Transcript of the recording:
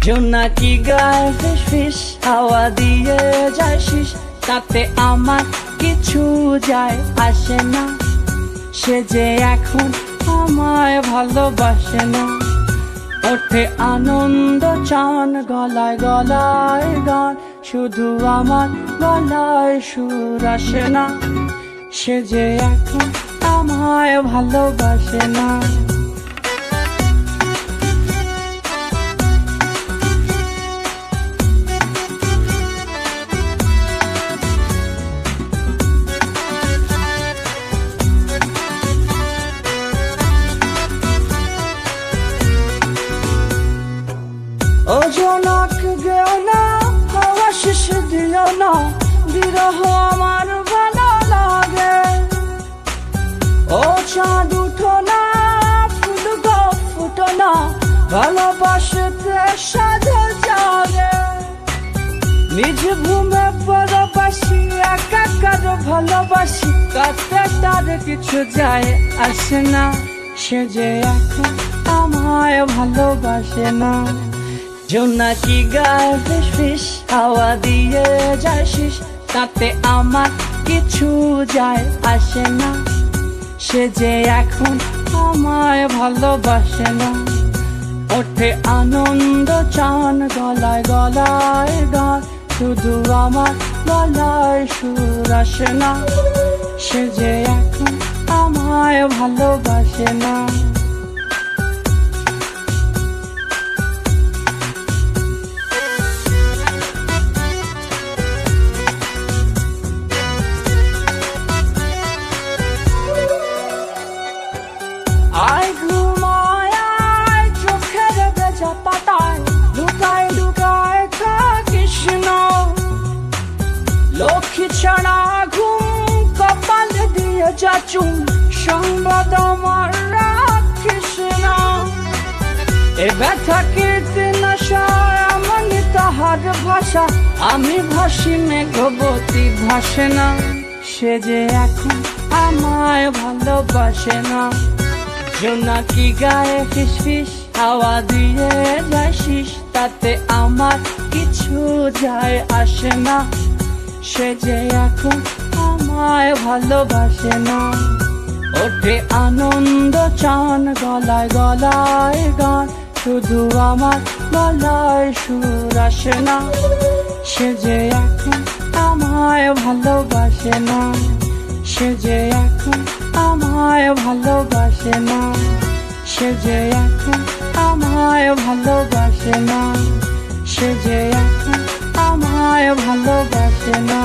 জোনাকি গায়ে ফিস ফিস হাওয়া দিয়ে যায় শিস, তাতে আমার কিছু যায় আসে না। সে যে এখন আমায় ভালোবাসে না। ওঠে আনন্দ চান গলায় গলায় গান, শুধু আমার গলায় সুর আসে না। সে যে এখন আমায় ভালোবাসে না। ও জোনাক গেও না, হাওয়া শেষ দিও না, বিরহ আমার ভালো লাগে। ও চাঁদ উঠো না, ফুল গো ফুটো না, ভালোবাসতে সাধু জাগে। নিজ ভূমে পরবাসী, একাকার ভালোবাসি, কাছে তার কিছু যায় আসে না। সে যে এখন আমায় ভালোবাসে না। জোনাকি গায়ে ফিস ফিস হাওয়া দিয়ে যায় শিস, তাতে আমার কিছু যায় আসে না। সে যে এখন আমায় ভালোবাসে না। ওঠে আনন্দ চান গলায় গলায় গান, শুধু আমার গলায় সুর আসে না। সে যে এখন আমায় ভালোবাসে না। আয় ঘুমায় আয় চোখের ভেজা পাতায়, লুকায় লুকায় থাকিস না। লক্ষ্মী ছাড়া ঘুম কপাল দিয়ে যাচুম, সংবাদ আমার রাখিস না। এ ব্যথা কীর্তি নাশায় এমনই তাহার ভাষা, আমি ভাসি মেঘবতী ভাসে না। সে যে এখন আমায় ভালোবাসে না। জোনাকি গায়ে ফিস ফিস হাওয়া দিয়ে যায় শিস, তাতে আমার কিছু যায় আসে না। সে যে এখন আমায় ভালোবাসে না। ওঠে আনন্দ চান গলায় গলায় গান, শুধু আমার গলায় সুর আসে না। সে যে এখন আমায় ভালোবাসে না। সে যে এখন আমায় ভালোবাসে না। সে যে এখন আমায় ভালোবাসে না। সে যে এখন আমায় ভালোবাসে না।